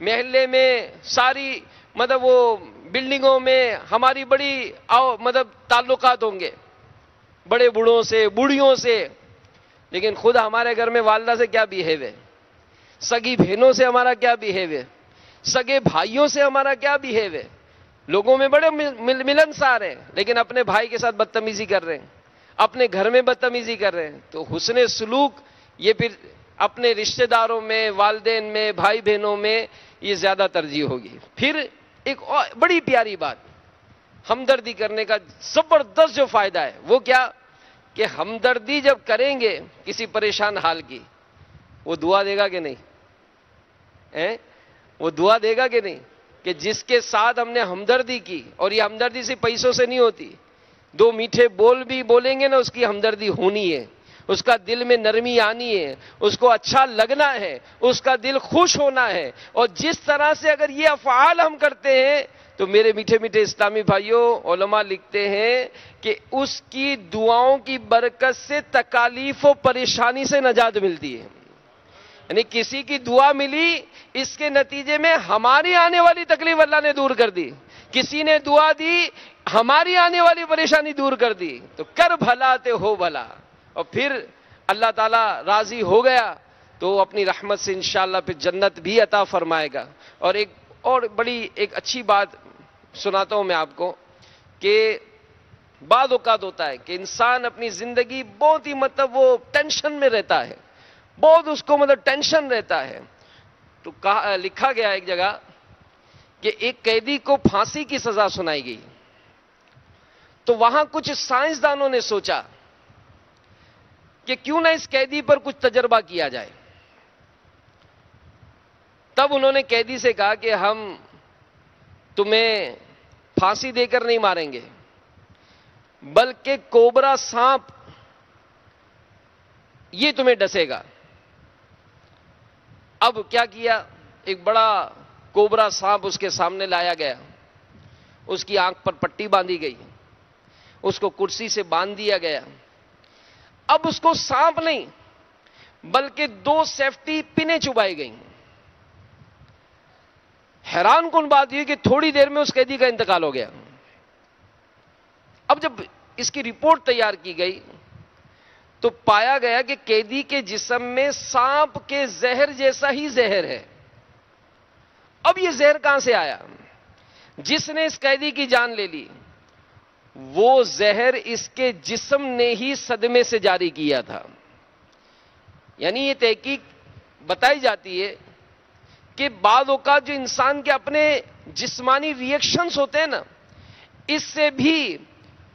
محلے میں ساری وہ بلڈنگوں میں ہماری بڑی تعلقات ہوں گے بڑے بوڑھوں سے، بوڑھیوں سے، لیکن خود ہمارے گھر میں والدہ سے کیا بیہیو ہے، سگی بہنوں سے ہمارا کیا بیہیو ہے، سگے بھائیوں سے ہمارا کیا بیہیو ہے. لوگوں میں بڑے ملنسار ہیں لیکن اپنے بھائی کے ساتھ بدتمیزی کر رہے ہیں، اپنے گھر میں بدتمیزی کر رہے ہیں. تو حسن سلوک یہ پھر اپنے رشتہ داروں میں، والدین میں، بھائی بہنوں میں یہ زیادہ ترجیح ہوگی. پھر ایک اور بڑی پیاری بات، ہمدردی کرنے کا زبردست جو فائدہ ہے وہ کیا کہ ہمدردی جب کریں گے کسی پریشان حال کی، وہ دعا دے گا کہ نہیں؟ وہ دعا دے گا کہ نہیں؟ کہ جس کے ساتھ ہم نے ہمدردی کی، اور یہ ہمدردی صرف پیسوں سے نہیں ہوتی، دو میٹھے بول بھی بولیں گے نا، اس کی ہمدردی ہونی ہے، اس کا دل میں نرمی آنی ہے، اس کو اچھا لگنا ہے، اس کا دل خوش ہونا ہے. اور جس طرح سے اگر یہ افعال ہم کرتے ہیں تو میرے میٹھے میٹھے اسلامی بھائیوں، علماء لکھتے ہیں کہ اس کی دعاؤں کی برکت سے تکالیف و پریشانی سے نجات ملتی ہے. یعنی کسی کی دعا ملی، اس کے نتیجے میں ہماری آنے والی تکلیف اللہ نے دور کر دی، کسی نے دعا دی ہماری آنے والی پریشانی دور کر دی. تو کر بھلا تے ہو بھلا، اور پھر اللہ تعالیٰ راضی ہو گیا تو اپنی رحمت سے انشاءاللہ پھر جنت بھی عطا فرمائے گا. اور ایک بڑی اچھی بات سناتا ہوں میں آپ کو کہ بعض اوقات ہوتا ہے کہ انسان اپنی زندگی بہت ہی وہ ٹینشن میں رہتا ہے، بہت اس کو ٹینشن رہتا ہے. تو لکھا گیا ایک جگہ کہ ایک قیدی کو پھانسی کی سزا سنائی گئی، تو وہاں کچھ سائنسدانوں نے سوچا کہ کیوں نہ اس قیدی پر کچھ تجربہ کیا جائے. تب انہوں نے قیدی سے کہا کہ ہم تمہیں پھانسی دے کر نہیں ماریں گے، بلکہ کوبرا سانپ یہ تمہیں ڈسے گا. اب کیا کیا، ایک بڑا کوبرا سانپ اس کے سامنے لایا گیا، اس کی آنکھ پر پٹی باندھی گئی، اس کو کرسی سے باندھ دیا گیا. اب اس کو سانپ نہیں بلکہ 2 سیفٹی پنیں چبائی گئیں. حیران کن بات یہ کہ تھوڑی دیر میں اس قیدی کا انتقال ہو گیا. اب جب اس کی رپورٹ تیار کی گئی تو پایا گیا کہ قیدی کے جسم میں سانپ کے زہر جیسا ہی زہر ہے. اب یہ زہر کہاں سے آیا؟ جس نے اس قیدی کی جان لے لی وہ زہر اس کے جسم نے ہی صدمے سے جاری کیا تھا. یعنی یہ تحقیق بتائی جاتی ہے کہ بعض اوقات جو انسان کے اپنے جسمانی ریئیکشنز ہوتے ہیں نا، اس سے بھی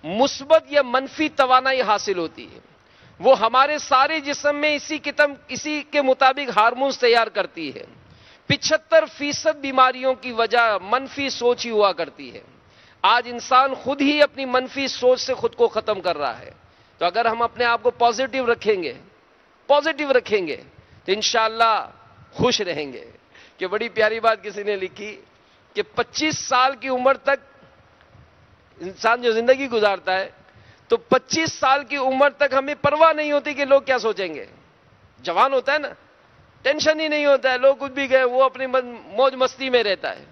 مثبت یا منفی توانائی حاصل ہوتی ہے. وہ ہمارے سارے جسم میں اسی کے مطابق ہارمونز تیار کرتی ہے۔ 75% بیماریوں کی وجہ منفی سوچ ہی ہوا کرتی ہے۔ آج انسان خود ہی اپنی منفی سوچ سے خود کو ختم کر رہا ہے۔ تو اگر ہم اپنے آپ کو پازیٹیو رکھیں گے تو انشاءاللہ خوش رہیں گے۔ کہ بڑی پیاری بات کسی نے لکھی کہ 25 سال کی عمر تک انسان جو زندگی گزارتا ہے تو 25 سال کی عمر تک ہمیں پرواہ نہیں ہوتی کہ لوگ کیا سوچیں گے۔ جوان ہوتا ہے نا، ٹینشن ہی نہیں ہوتا ہے، لوگ کچھ بھی گئے وہ اپنی موج مستی میں رہتا ہے۔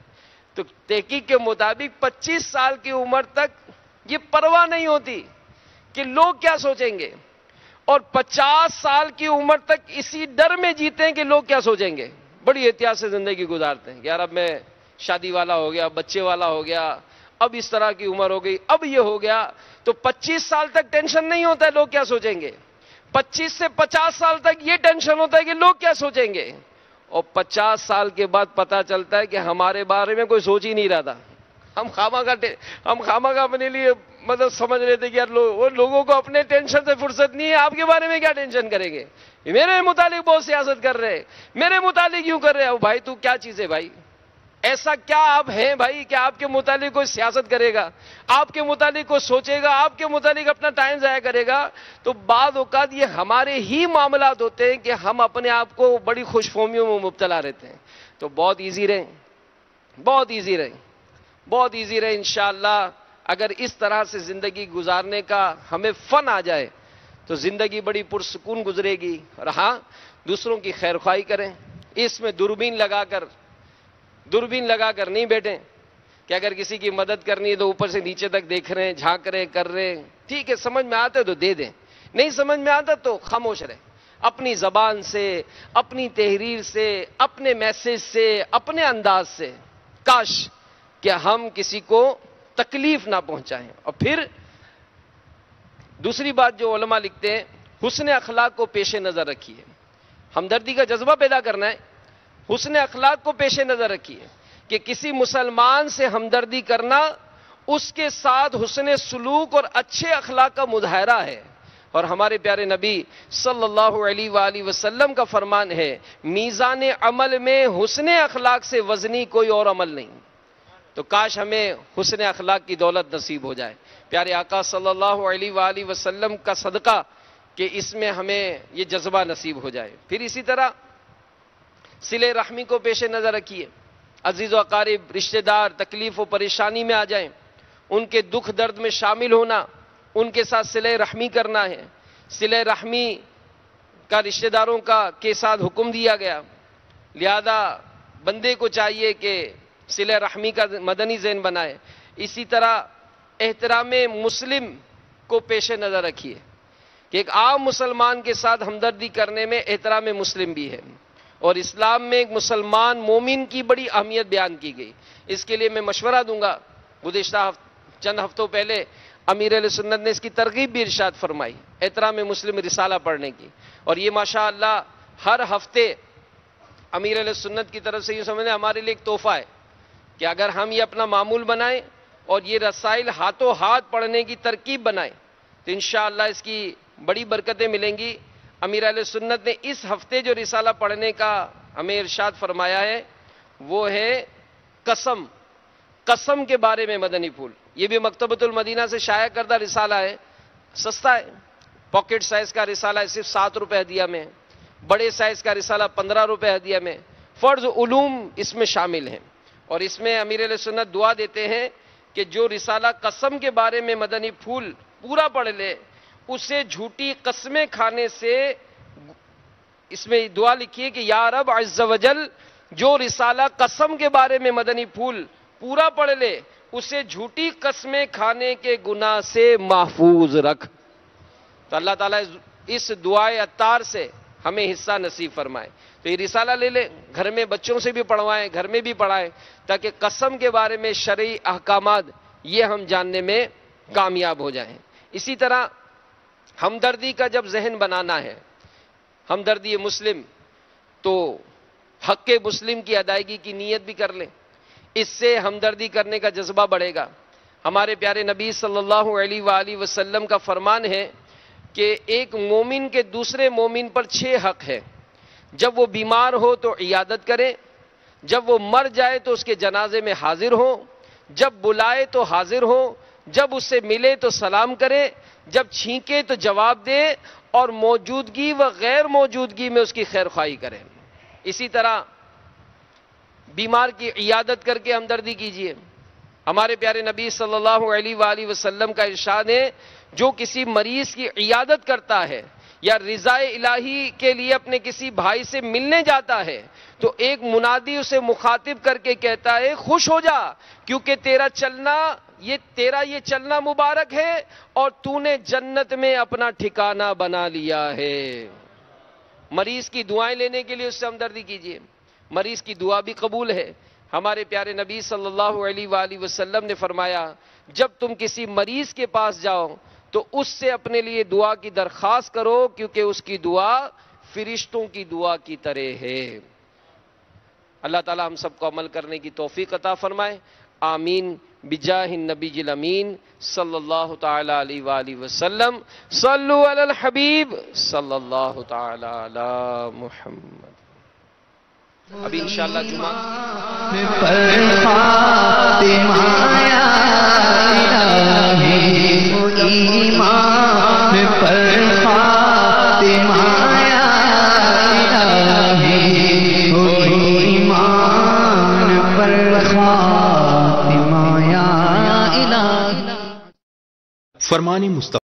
تو تحقیق کے مطابق 25 سال کی عمر تک یہ پرواہ نہیں ہوتی کہ لوگ کیا سوچیں گے، اور 50 سال کی عمر تک اسی ڈر میں جیتے ہیں کہ لوگ کیا سوچیں گے۔ بڑی احتیاط سے زندگی گزارتے ہیں کہ یار اب میں شادی والا ہو گیا، بچے والا ہو گیا، اب اس طرح کی عمر ہو گئی، اب یہ ہو گیا، تو 25 سال تک ٹینشن نہیں ہوتا ہے لوگ کیا سوچیں گے۔ 25 سے 50 سال تک یہ ٹینشن ہوتا ہے کہ لوگ کیا سوچیں گے، اور 50 سال کے بعد پتا چلتا ہے کہ ہمارے بارے میں کوئی سوچ ہی نہیں رہا تھا۔ ہم خامہ اپنے لیے مطلب سمجھ رہے تھے کہ یار لوگوں کو اپنے ٹینشن سے فرصت نہیں ہے، آپ کے بارے میں کیا ٹینشن کریں گے، میرے متعلق بہت سیاست کر رہے، میرے متعلق کیوں کر رہے ہیں۔ بھائی تو کیا چیز ہے بھائی، ایسا کیا آپ ہیں بھائی کہ آپ کے متعلق کوئی سیاست کرے گا، آپ کے متعلق کوئی سوچے گا، آپ کے متعلق اپنا ٹائم ضائع کرے گا۔ تو بعض اوقات یہ ہمارے ہی معاملات ہوتے ہیں کہ ہم اپنے آپ کو بڑی خوش فہمیوں میں مبتلا رہتے ہیں۔ تو بہت ایزی رہیں انشاءاللہ۔ اگر اس طرح سے زندگی گزارنے کا ہمیں فن آ جائے تو زندگی بڑی پرسکون گزرے گی۔ اور ہاں، دوسروں کی خیرخواہی کریں، اس میں دوربین لگا کر نہیں بیٹھیں کہ اگر کسی کی مدد کرنی ہے تو اوپر سے نیچے تک دیکھ رہے ہیں، جھانک رہے، کر رہے ہیں۔ ٹھیک ہے، سمجھ میں آتا ہے تو دے دیں، نہیں سمجھ میں آتا تو خاموش رہیں۔ اپنی زبان سے، اپنی تحریر سے، اپنے میسج سے، اپنے انداز سے کاش کہ ہم کسی کو تکلیف نہ پہنچائیں۔ اور پھر دوسری بات جو علماء لکھتے ہیں، حسن اخلاق کو پیش نظر رکھیے۔ ہمدردی کا جذبہ پیدا کرنا ہے، حسن اخلاق کو پیش نظر رکھیے کہ کسی مسلمان سے ہمدردی کرنا اس کے ساتھ حسن سلوک اور اچھے اخلاق کا مظاہرہ ہے۔ اور ہمارے پیارے نبی صلی اللہ علیہ وآلہ وسلم کا فرمان ہے، میزان عمل میں حسن اخلاق سے وزنی کوئی اور عمل نہیں۔ تو کاش ہمیں حسن اخلاق کی دولت نصیب ہو جائے، پیارے آقا صلی اللہ علیہ وآلہ وسلم کا صدقہ کہ اس میں ہمیں یہ جذبہ نصیب ہو جائے۔ پھر اسی طرح صلہ رحمی کو پیش نظر رکھیے۔ عزیز و اقارب، رشتہ دار تکلیف و پریشانی میں آ جائیں، ان کے دکھ درد میں شامل ہونا، ان کے ساتھ صلہ رحمی کرنا ہے۔ صلہ رحمی کا رشتہ داروں کے ساتھ حکم دیا گیا، لہذا بندے کو چاہیے کہ صلہ رحمی کا مدنی ذہن بنائے۔ اسی طرح احترام مسلم کو پیش نظر رکھیے کہ ایک عام مسلمان کے ساتھ ہمدردی کرنے میں احترام مسلم بھی ہے، اور اسلام میں ایک مسلمان مومن کی بڑی اہمیت بیان کی گئی۔ اس کے لیے میں مشورہ دوں گا، گزشتہ چند ہفتوں پہلے امیر اہل سنت نے اس کی ترغیب بھی ارشاد فرمائی، احترام مسلم رسالہ پڑھنے کی۔ اور یہ ماشاءاللہ ہر ہفتے امیر اہل سنت کی طرف سے یہ سمجھیں ہمارے لیے ایک تحفہ ہے کہ اگر ہم یہ اپنا معمول بنائیں اور یہ رسائل ہاتھوں ہاتھ پڑھنے کی ترکیب بنائیں تو انشاءاللہ اس کی بڑی برکتیں ملیں گی۔ امیر اہل سنت نے اس ہفتے جو رسالہ پڑھنے کا ہمیں ارشاد فرمایا ہے وہ ہے قسم کے بارے میں مدنی پھول۔ یہ بھی مکتبۃ المدینہ سے شائع کردہ رسالہ ہے، سستا ہے، پاکٹ سائز کا رسالہ ہے، صرف 7 روپے ہدیہ میں، بڑے سائز کا رسالہ 15 روپے ہدیہ میں، فرض علوم اس میں شامل ہیں۔ اور اس میں امیر اہل سنت دعا دیتے ہیں کہ جو رسالہ قسم کے بارے میں مدنی پھول پورا پڑھ لے اسے جھوٹی قسمیں کھانے سے، اس میں دعا لکھیے کہ یا رب عز وجل جو رسالہ قسم کے بارے میں مدنی پھول پورا پڑھ لے اسے جھوٹی قسمیں کھانے کے گناہ سے محفوظ رکھ۔ تو اللہ تعالیٰ اس دعائے عطار سے ہمیں حصہ نصیب فرمائے۔ تو یہ رسالہ لے لیں، گھر میں بچوں سے بھی پڑھوائیں، گھر میں بھی پڑھائیں، تاکہ قسم کے بارے میں شرعی احکامات یہ ہم جاننے میں کامیاب ہو جائیں۔ اسی طرح ہمدردی کا جب ذہن بنانا ہے، ہمدردی مسلم، تو حق مسلم کی ادائیگی کی نیت بھی کر لیں، اس سے ہمدردی کرنے کا جذبہ بڑھے گا۔ ہمارے پیارے نبی صلی اللہ علیہ وآلہ وسلم کا فرمان ہے، کہ ایک مومن کے دوسرے مومن پر 6 حق ہے. جب وہ بیمار ہو تو عیادت کرے، جب وہ مر جائے تو اس کے جنازے میں حاضر ہو، جب بلائے تو حاضر ہو، جب اس سے ملے تو سلام کرے، جب چھینکے تو جواب دے، اور موجودگی و غیر موجودگی میں اس کی خیر خواہی کرے. اسی طرح بیمار کی عیادت کر کے ہمدردی کیجیے. ہمارے پیارے نبی صلی اللہ علیہ وآلہ وسلم کا ارشاد ہے، جو کسی مریض کی عیادت کرتا ہے یا رضا الہی کے لیے اپنے کسی بھائی سے ملنے جاتا ہے تو ایک منادی اسے مخاطب کر کے کہتا ہے، خوش ہو جا کیونکہ تیرا یہ چلنا مبارک ہے اور تو نے جنت میں اپنا ٹھکانہ بنا لیا ہے. مریض کی دعائیں لینے کے لیے اس سے ہمدردی کیجیے. مریض کی دعا بھی قبول ہے. ہمارے پیارے نبی صلی اللہ علیہ وآلہ وسلم نے فرمایا، جب تم کسی مریض کے پاس جاؤ تو اس سے اپنے لیے دعا کی درخواست کرو، کیونکہ اس کی دعا فرشتوں کی دعا کی طرح ہے. اللہ تعالی ہم سب کو عمل کرنے کی توفیق عطا فرمائے. آمین بجاہ النبی الامین صلی اللہ تعالی علیہ وآلہ وسلم. صلو علی الحبیب صلی اللہ تعالی علی محمد. ابھی انشاءاللہ جمعہ پر فاطمہ یا الہی، ایمان پر فاطمہ یا الہی، ایمان پر فاطمہ یا الہی. فرمان مصطفیٰ